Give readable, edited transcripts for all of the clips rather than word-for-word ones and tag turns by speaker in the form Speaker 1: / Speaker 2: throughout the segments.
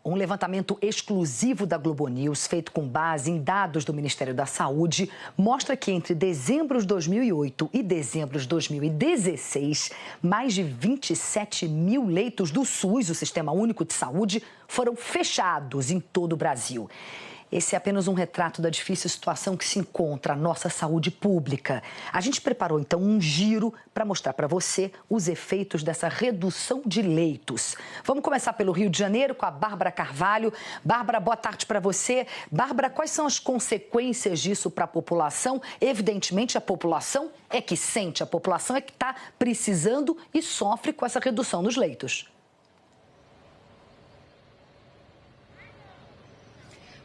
Speaker 1: Um levantamento exclusivo da Globo News, feito com base em dados do Ministério da Saúde, mostra que entre dezembro de 2008 e dezembro de 2016, mais de 27 mil leitos do SUS, o Sistema Único de Saúde, foram fechados em todo o Brasil. Esse é apenas um retrato da difícil situação que se encontra a nossa saúde pública. A gente preparou, então, um giro para mostrar para você os efeitos dessa redução de leitos. Vamos começar pelo Rio de Janeiro com a Bárbara Carvalho. Bárbara, boa tarde para você. Bárbara, quais são as consequências disso para a população? Evidentemente, a população é que sente, a população é que está precisando e sofre com essa redução nos leitos.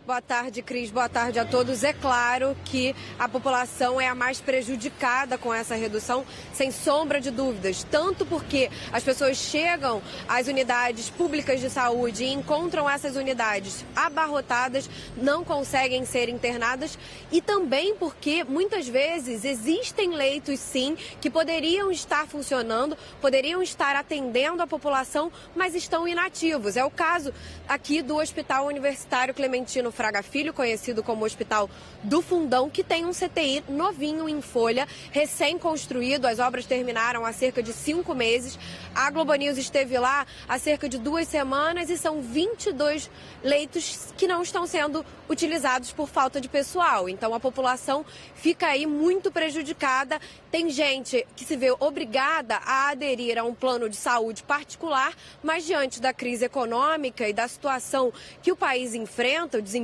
Speaker 2: Boa tarde, Cris. Boa tarde a todos. É claro que a população é a mais prejudicada com essa redução, sem sombra de dúvidas. Tanto porque as pessoas chegam às unidades públicas de saúde e encontram essas unidades abarrotadas, não conseguem ser internadas, e também porque muitas vezes existem leitos, sim, que poderiam estar funcionando, poderiam estar atendendo a população, mas estão inativos. É o caso aqui do Hospital Universitário Clementino Fraga Filho, conhecido como Hospital do Fundão, que tem um CTI novinho em folha, recém-construído. As obras terminaram há cerca de 5 meses. A Globo News esteve lá há cerca de 2 semanas e são 22 leitos que não estão sendo utilizados por falta de pessoal. Então a população fica aí muito prejudicada. Tem gente que se vê obrigada a aderir a um plano de saúde particular, mas diante da crise econômica e da situação que o país enfrenta, o desemprego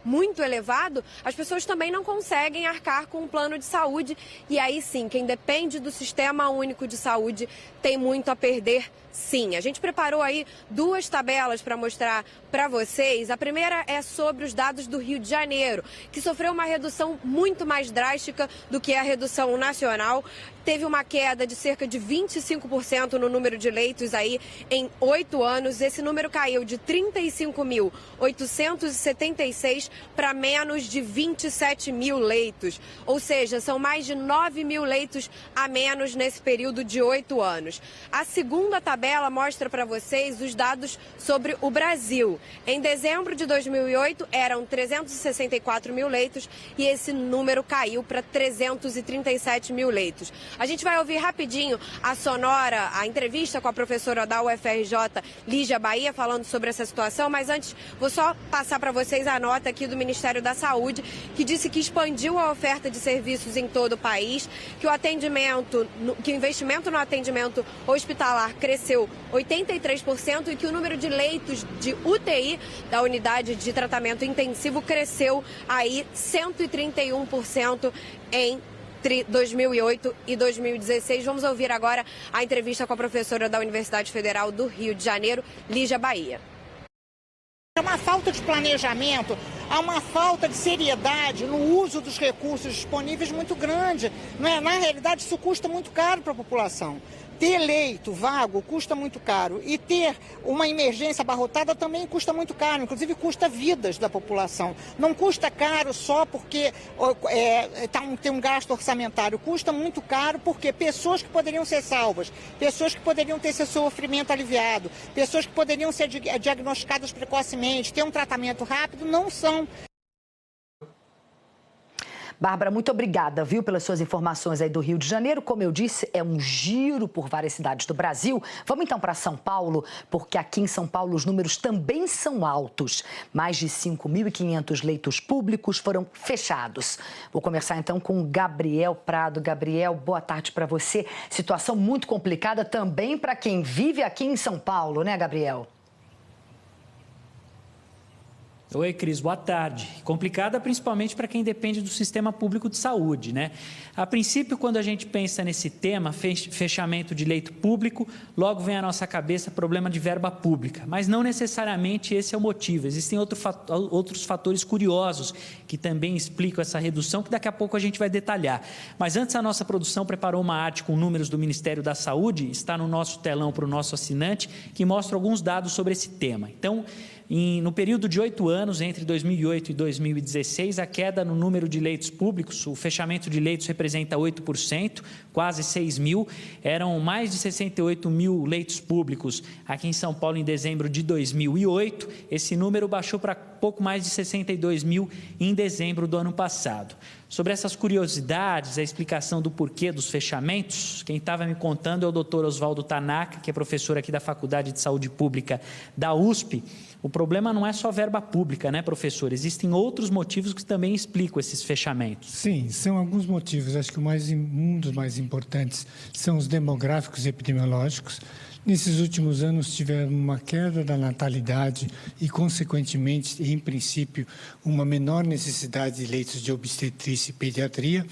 Speaker 2: muito elevado, as pessoas também não conseguem arcar com um plano de saúde. E aí sim, quem depende do Sistema Único de Saúde tem muito a perder, sim. A gente preparou aí 2 tabelas para mostrar para vocês. A primeira é sobre os dados do Rio de Janeiro, que sofreu uma redução muito mais drástica do que a redução nacional. Teve uma queda de cerca de 25% no número de leitos aí em 8 anos. Esse número caiu de 35.876 para menos de 27 mil leitos. Ou seja, são mais de 9 mil leitos a menos nesse período de 8 anos. A segunda tabela mostra para vocês os dados sobre o Brasil. Em dezembro de 2008, eram 364 mil leitos e esse número caiu para 337 mil leitos. A gente vai ouvir rapidinho a sonora, a entrevista com a professora da UFRJ, Lígia Bahia, falando sobre essa situação, mas antes vou só passar para vocês a nota aqui do Ministério da Saúde, que disse que expandiu a oferta de serviços em todo o país, que o investimento no atendimento hospitalar cresceu 83% e que o número de leitos de UTI da unidade de tratamento intensivo cresceu aí 131% entre 2008 e 2016. Vamos ouvir agora a entrevista com a professora da Universidade Federal do Rio de Janeiro, Lígia Bahia.
Speaker 3: É uma falta de planejamento, há uma falta de seriedade no uso dos recursos disponíveis muito grande. Não é? Na realidade, isso custa muito caro para a população. Ter leito vago custa muito caro e ter uma emergência abarrotada também custa muito caro, inclusive custa vidas da população. Não custa caro só porque tem um gasto orçamentário, custa muito caro porque pessoas que poderiam ser salvas, pessoas que poderiam ter seu sofrimento aliviado, pessoas que poderiam ser diagnosticadas precocemente, ter um tratamento rápido, não são.
Speaker 1: Bárbara, muito obrigada, viu, pelas suas informações aí do Rio de Janeiro. Como eu disse, é um giro por várias cidades do Brasil. Vamos então para São Paulo, porque aqui em São Paulo os números também são altos. Mais de 5.500 leitos públicos foram fechados. Vou começar então com o Gabriel Prado. Gabriel, boa tarde para você. Situação muito complicada também para quem vive aqui em São Paulo, né, Gabriel?
Speaker 4: Oi, Cris, boa tarde. Complicada principalmente para quem depende do sistema público de saúde, né? A princípio, quando a gente pensa nesse tema, fechamento de leito público, logo vem à nossa cabeça problema de verba pública, mas não necessariamente esse é o motivo. Existem outros fatores curiosos que também explicam essa redução, que daqui a pouco a gente vai detalhar. Mas antes, a nossa produção preparou uma arte com números do Ministério da Saúde, está no nosso telão para o nosso assinante, que mostra alguns dados sobre esse tema. Então, no período de 8 anos, anos, entre 2008 e 2016, a queda no número de leitos públicos, o fechamento de leitos representa 8%, quase 6 mil. Eram mais de 68 mil leitos públicos aqui em São Paulo em dezembro de 2008. Esse número baixou para pouco mais de 62 mil em dezembro do ano passado. Sobre essas curiosidades, a explicação do porquê dos fechamentos, quem estava me contando é o Dr. Oswaldo Tanaka, que é professor aqui da Faculdade de Saúde Pública da USP. O problema não é só verba pública, né, professor? Existem outros motivos que também explicam esses fechamentos.
Speaker 5: Sim, são alguns motivos. Acho que um dos mais importantes são os demográficos e epidemiológicos. Nesses últimos anos tivemos uma queda da natalidade e, consequentemente, em princípio, uma menor necessidade de leitos de obstetrícia e pediatria,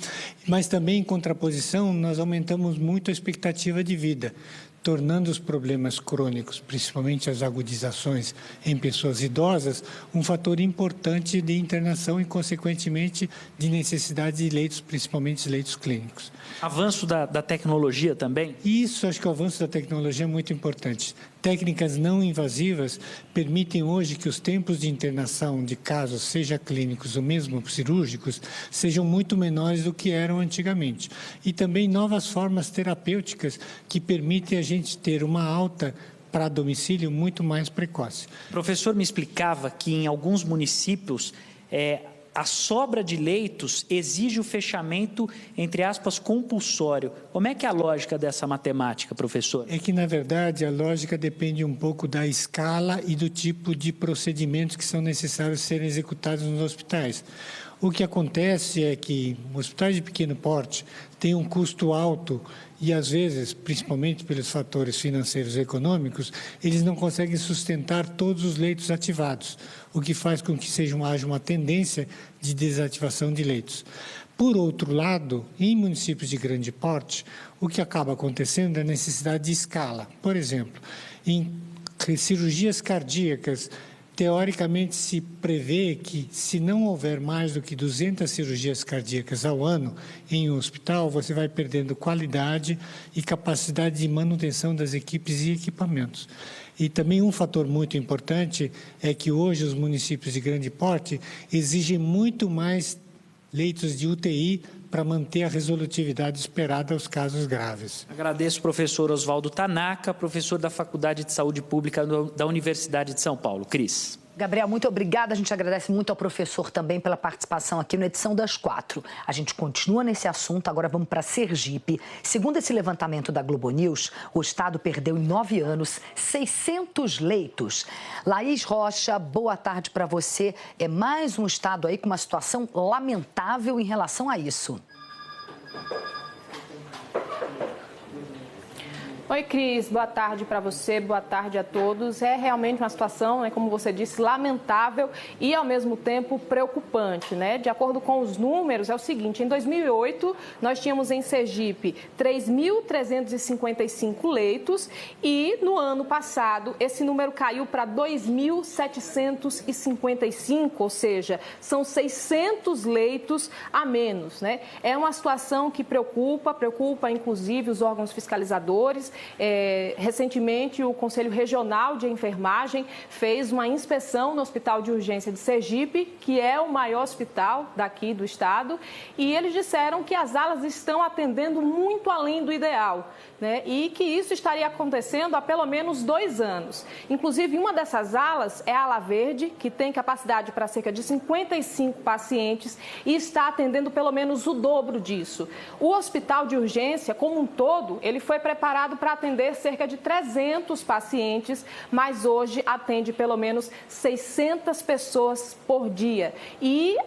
Speaker 5: mas também, em contraposição, nós aumentamos muito a expectativa de vida, tornando os problemas crônicos, principalmente as agudizações em pessoas idosas, um fator importante de internação e, consequentemente, de necessidade de leitos, principalmente leitos clínicos.
Speaker 4: Avanço da tecnologia também?
Speaker 5: Isso, acho que o avanço da tecnologia é muito importante. Técnicas não invasivas permitem hoje que os tempos de internação de casos, seja clínicos ou mesmo cirúrgicos, sejam muito menores do que eram antigamente. E também novas formas terapêuticas que permitem a gente ter uma alta para domicílio muito mais precoce.
Speaker 4: O professor me explicava que em alguns municípios a sobra de leitos exige o fechamento, entre aspas, compulsório. Como é que é a lógica dessa matemática, professor?
Speaker 5: É que, na verdade, a lógica depende um pouco da escala e do tipo de procedimentos que são necessários serem executados nos hospitais. O que acontece é que hospitais de pequeno porte têm um custo alto e, às vezes, principalmente pelos fatores financeiros e econômicos, eles não conseguem sustentar todos os leitos ativados, o que faz com que haja uma tendência de desativação de leitos. Por outro lado, em municípios de grande porte, o que acaba acontecendo é a necessidade de escala. Por exemplo, em cirurgias cardíacas, teoricamente, se prevê que, se não houver mais do que 200 cirurgias cardíacas ao ano em um hospital, você vai perdendo qualidade e capacidade de manutenção das equipes e equipamentos. E também um fator muito importante é que hoje os municípios de grande porte exigem muito mais leitos de UTI para manter a resolutividade esperada aos casos graves.
Speaker 4: Agradeço, professor Oswaldo Tanaka, professor da Faculdade de Saúde Pública da Universidade de São Paulo. Cris.
Speaker 1: Gabriel, muito obrigada. A gente agradece muito ao professor também pela participação aqui na edição das 4. A gente continua nesse assunto, agora vamos para Sergipe. Segundo esse levantamento da Globo News, o estado perdeu em 9 anos 600 leitos. Laís Rocha, boa tarde para você. É mais um estado aí com uma situação lamentável em relação a isso.
Speaker 6: Oi, Cris, boa tarde para você, boa tarde a todos. É realmente uma situação, como você disse, lamentável e, ao mesmo tempo, preocupante, né? De acordo com os números, é o seguinte, em 2008, nós tínhamos em Sergipe 3.355 leitos e, no ano passado, esse número caiu para 2.755, ou seja, são 600 leitos a menos, né? É uma situação que preocupa, inclusive, os órgãos fiscalizadores. Recentemente, o Conselho Regional de Enfermagem fez uma inspeção no Hospital de Urgência de Sergipe, que é o maior hospital daqui do estado, e eles disseram que as alas estão atendendo muito além do ideal, né? E que isso estaria acontecendo há pelo menos 2 anos. Inclusive, uma dessas alas é a Ala Verde, que tem capacidade para cerca de 55 pacientes e está atendendo pelo menos o dobro disso. O Hospital de Urgência, como um todo, ele foi preparado para atender cerca de 300 pacientes, mas hoje atende pelo menos 600 pessoas por dia. E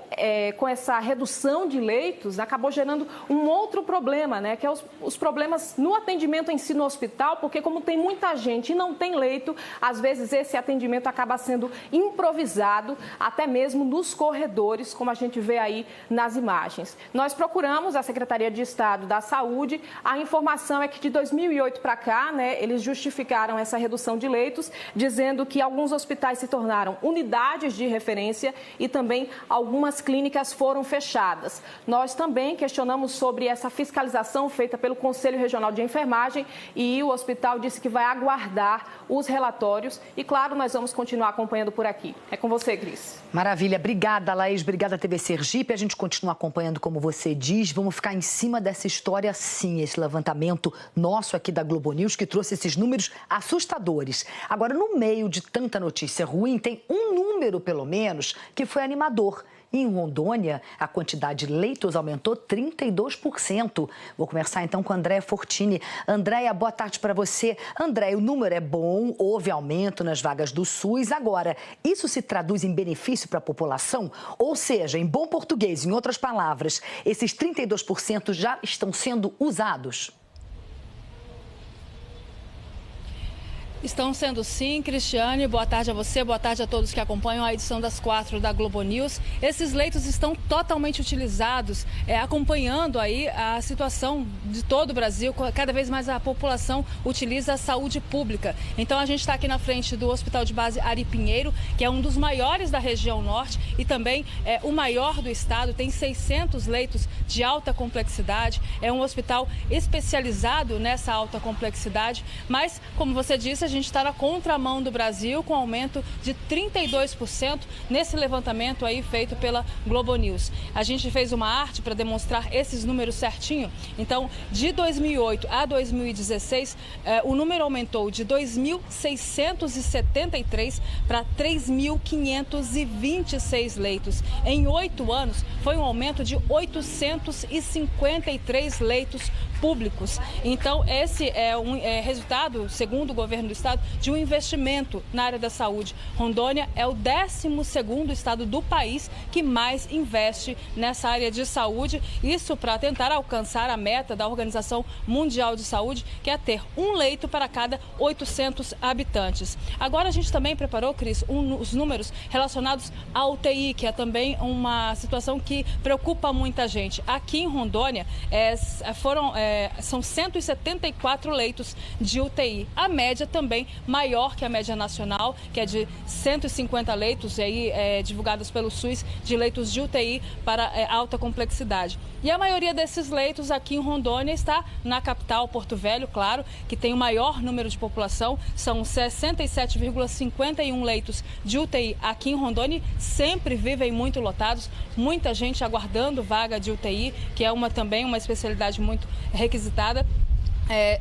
Speaker 6: com essa redução de leitos, acabou gerando um outro problema, né? Que é os problemas no atendimento em si no hospital, porque como tem muita gente e não tem leito, às vezes esse atendimento acaba sendo improvisado, até mesmo nos corredores, como a gente vê aí nas imagens. Nós procuramos a Secretaria de Estado da Saúde, a informação é que de 2008 para cá, né, eles justificaram essa redução de leitos, dizendo que alguns hospitais se tornaram unidades de referência e também algumas clínicas foram fechadas. Nós também questionamos sobre essa fiscalização feita pelo Conselho Regional de Enfermagem e o hospital disse que vai aguardar os relatórios e, claro, nós vamos continuar acompanhando por aqui. É com você, Cris.
Speaker 1: Maravilha. Obrigada, Laís. Obrigada, TV Sergipe. A gente continua acompanhando, como você diz. Vamos ficar em cima dessa história, sim, esse levantamento nosso aqui da Globo News, que trouxe esses números assustadores. Agora, no meio de tanta notícia ruim, tem um número, pelo menos, que foi animador. Em Rondônia, a quantidade de leitos aumentou 32%. Vou conversar então com a Andréia Fortini. Andréia, boa tarde para você. Andréia, o número é bom, houve aumento nas vagas do SUS. Agora, isso se traduz em benefício para a população? Ou seja, em bom português, em outras palavras, esses 32% já estão sendo usados?
Speaker 7: Estão sendo sim, Cristiane. Boa tarde a você, boa tarde a todos que acompanham a edição das 4 da Globo News. Esses leitos estão totalmente utilizados, acompanhando aí a situação de todo o Brasil. Cada vez mais a população utiliza a saúde pública. Então a gente está aqui na frente do Hospital de Base Ari Pinheiro, que é um dos maiores da região norte e também é o maior do estado. Tem 600 leitos de alta complexidade. É um hospital especializado nessa alta complexidade, mas, como você disse, a gente está na contramão do Brasil, com aumento de 32% nesse levantamento aí feito pela Globo News. A gente fez uma arte para demonstrar esses números certinho. Então, de 2008 a 2016, o número aumentou de 2.673 para 3.526 leitos. Em 8 anos, foi um aumento de 853 leitos públicos. Então, esse é resultado, segundo o governo do estado, de um investimento na área da saúde. Rondônia é o 12º estado do país que mais investe nessa área de saúde. Isso para tentar alcançar a meta da Organização Mundial de Saúde, que é ter um leito para cada 800 habitantes. Agora a gente também preparou, Cris, os números relacionados à UTI, que é também uma situação que preocupa muita gente. Aqui em Rondônia, são 174 leitos de UTI. A média também maior que a média nacional, que é de 150 leitos aí, divulgados pelo SUS, de leitos de UTI para alta complexidade. E a maioria desses leitos aqui em Rondônia está na capital, Porto Velho, claro, que tem o maior número de população. São 67,51 leitos de UTI aqui em Rondônia, sempre vivem muito lotados, muita gente aguardando vaga de UTI, que é também uma especialidade muito requisitada.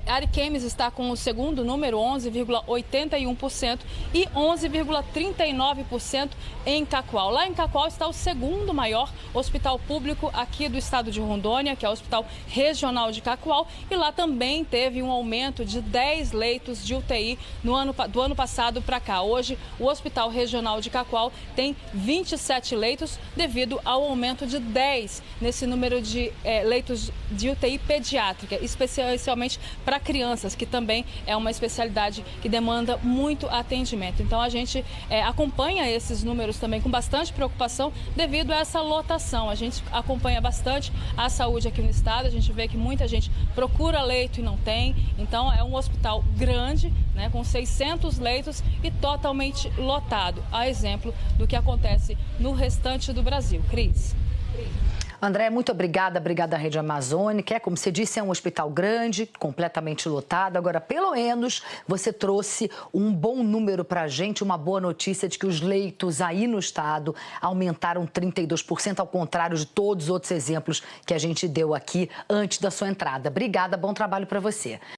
Speaker 7: Ariquemes está com o segundo número, 11,81% e 11,39% em Cacoal. Lá em Cacoal está o segundo maior hospital público aqui do estado de Rondônia, que é o Hospital Regional de Cacoal, e lá também teve um aumento de 10 leitos de UTI do ano passado para cá. Hoje, o Hospital Regional de Cacoal tem 27 leitos devido ao aumento de 10 nesse número de leitos de UTI pediátrica, especialmente para crianças, que também é uma especialidade que demanda muito atendimento. Então a gente acompanha esses números também com bastante preocupação devido a essa lotação. A gente acompanha bastante a saúde aqui no estado, a gente vê que muita gente procura leito e não tem. Então é um hospital grande, né, com 600 leitos e totalmente lotado, a exemplo do que acontece no restante do Brasil. Cris.
Speaker 1: André, muito obrigada. Obrigada à Rede Amazônica. Como você disse, é um hospital grande, completamente lotado. Agora, pelo menos, você trouxe um bom número para a gente, uma boa notícia de que os leitos aí no estado aumentaram 32%, ao contrário de todos os outros exemplos que a gente deu aqui antes da sua entrada. Obrigada, bom trabalho para você.